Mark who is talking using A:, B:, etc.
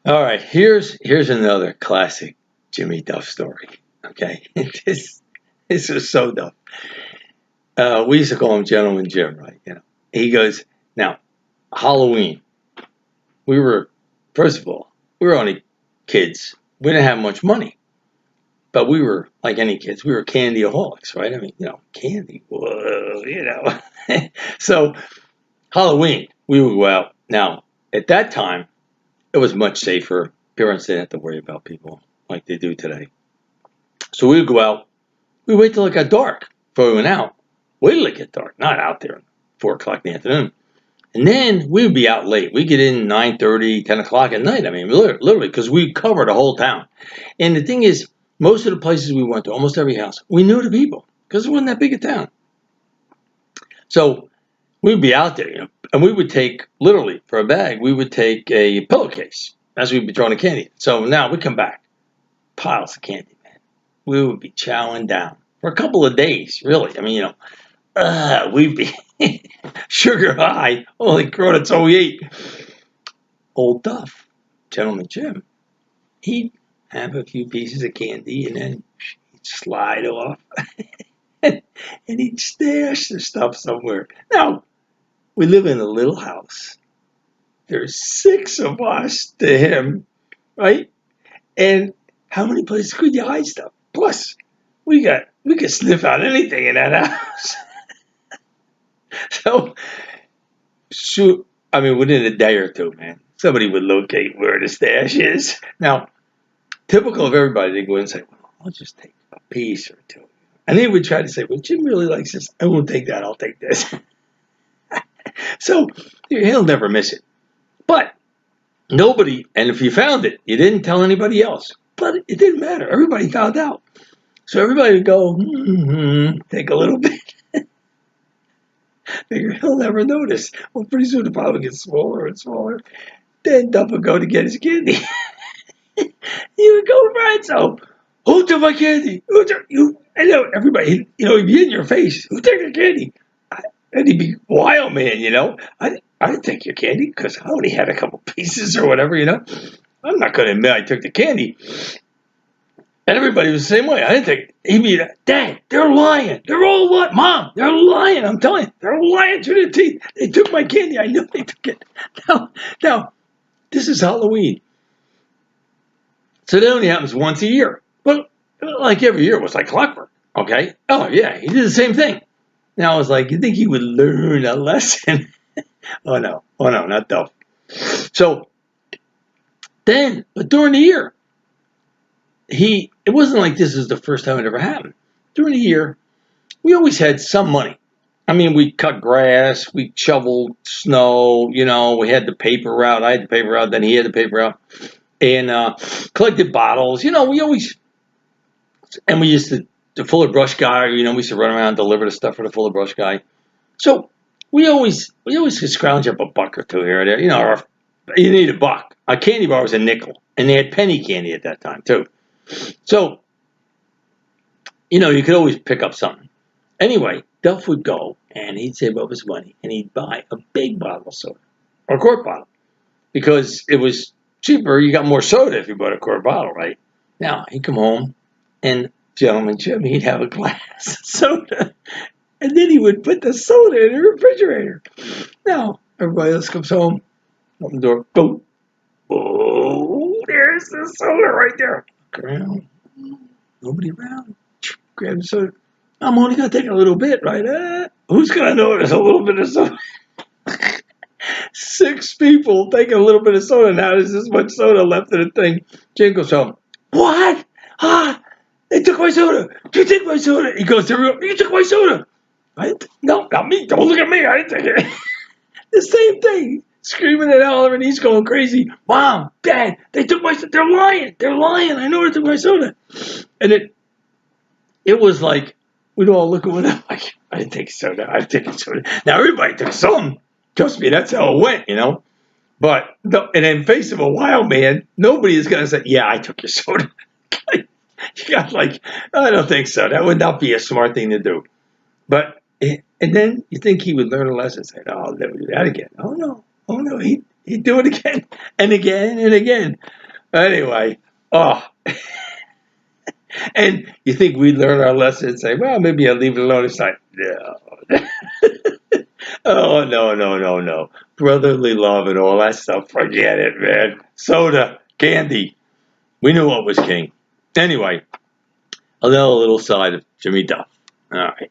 A: All right, here's another classic Jimmy Duff story. Okay, this is so Duff. We used to call him Gentleman Jim, right? He goes now Halloween. We were first of all we were only kids. We didn't have much money, but we were like any kids. We were candyaholics, right? I mean, candy. Whoa. So Halloween, we would go out. Now at that time, it was much safer. Parents didn't have to worry about people like they do today. So we would go out. We wait till it got dark before we went out. Wait till it get dark, not out there at 4 o'clock in the afternoon. And then we would be out late. We get in 9:30, 10 o'clock at night. I mean, literally, because we covered the whole town. And the thing is, most of the places we went to, almost every house, we knew the people because it wasn't that big a town. So we'd be out there, and we would take, literally, for a bag, we would take a pillowcase as we'd be throwing the candy. So now we come back, piles of candy, man. We would be chowing down for a couple of days, really. I mean, we'd be sugar high. Holy crow, that's all we ate. Old Duff, Gentleman Jim, he'd have a few pieces of candy and then he'd slide off and he'd stash the stuff somewhere. Now, we live in a little house. There's 6 of us to him, right? And how many places could you hide stuff? Plus, we could sniff out anything in that house. So, shoot, I mean, within a day or two, man, somebody would locate where the stash is. Now, typical of everybody, they go in and say, well, I'll just take a piece or two. And they would try to say, well, Jim really likes this. I won't take that. I'll take this. So, he'll never miss it. But nobody, and if you found it, you didn't tell anybody else. But it didn't matter. Everybody found out. So everybody would go, take a little bit. Figure he'll never notice. Well, pretty soon the pile would get smaller and smaller. Then Duff would go to get his candy. He would go right. So, who took my candy? Who took you? I know everybody. He'd be in your face. Who took your candy? And he'd be wild, man. I didn't take your candy because I only had a couple pieces or whatever. I'm not going to admit I took the candy. And everybody was the same way. I didn't take it. He'd be, Dad, they're lying. They're all what? Mom, they're lying. I'm telling you, they're lying to their teeth. They took my candy. I knew they took it. Now, this is Halloween. So that only happens once a year. But like every year, it was like clockwork. Okay? Oh, yeah, he did the same thing. Now I was like, you think he would learn a lesson? Oh, no, not Duff. So but during the year, it wasn't like this is the first time it ever happened. During the year, we always had some money. I mean, we cut grass, we shoveled snow, we had the paper route. I had the paper route, then he had the paper route. And collected bottles. We always, and we used to, the Fuller Brush guy, we used to run around and deliver the stuff for the Fuller Brush guy. So we always could scrounge up a buck or two here or there. You need a buck. A candy bar was a nickel. And they had penny candy at that time, too. So, you could always pick up something. Anyway, Duff would go and he'd save up his money and he'd buy a big bottle of soda or a quart bottle because it was cheaper. You got more soda if you bought a quart bottle, right? Now, he'd come home and Gentleman Jim, he'd have a glass of soda and then he would put the soda in the refrigerator. Now, everybody else comes home, open the door, boom. Oh, there's the soda right there. Around. Nobody around. Grab the soda. I'm only going to take a little bit, right? Who's going to notice a little bit of soda? 6 people taking a little bit of soda. Now there's this much soda left in the thing. Jim goes home. What? They took my soda. You took my soda. He goes to everyone. You took my soda. No, not me. Don't look at me. I didn't take it. The same thing. Screaming at Oliver, and he's going crazy. Mom, Dad, they took my soda. They're lying. They're lying. I know they took my soda. And it was like, we'd all look at one another like, I didn't take soda. I didn't take soda. Now, everybody took some. Trust me, that's how it went. But, in the face of a wild man, nobody is going to say, yeah, I took your soda. You got like, I don't think so. That would not be a smart thing to do. But, and then you think he would learn a lesson. Say, no, I'll never do that again. Oh, no. He He'd do it again and again and again. Anyway, oh, and you think we'd learn our lesson and say, well, maybe I'll leave it alone. It's like, no. Oh, no, no, no, no. Brotherly love and all that stuff. Forget it, man. Soda, candy. We knew what was king. Anyway, a little side of Jimmy Duff. All right.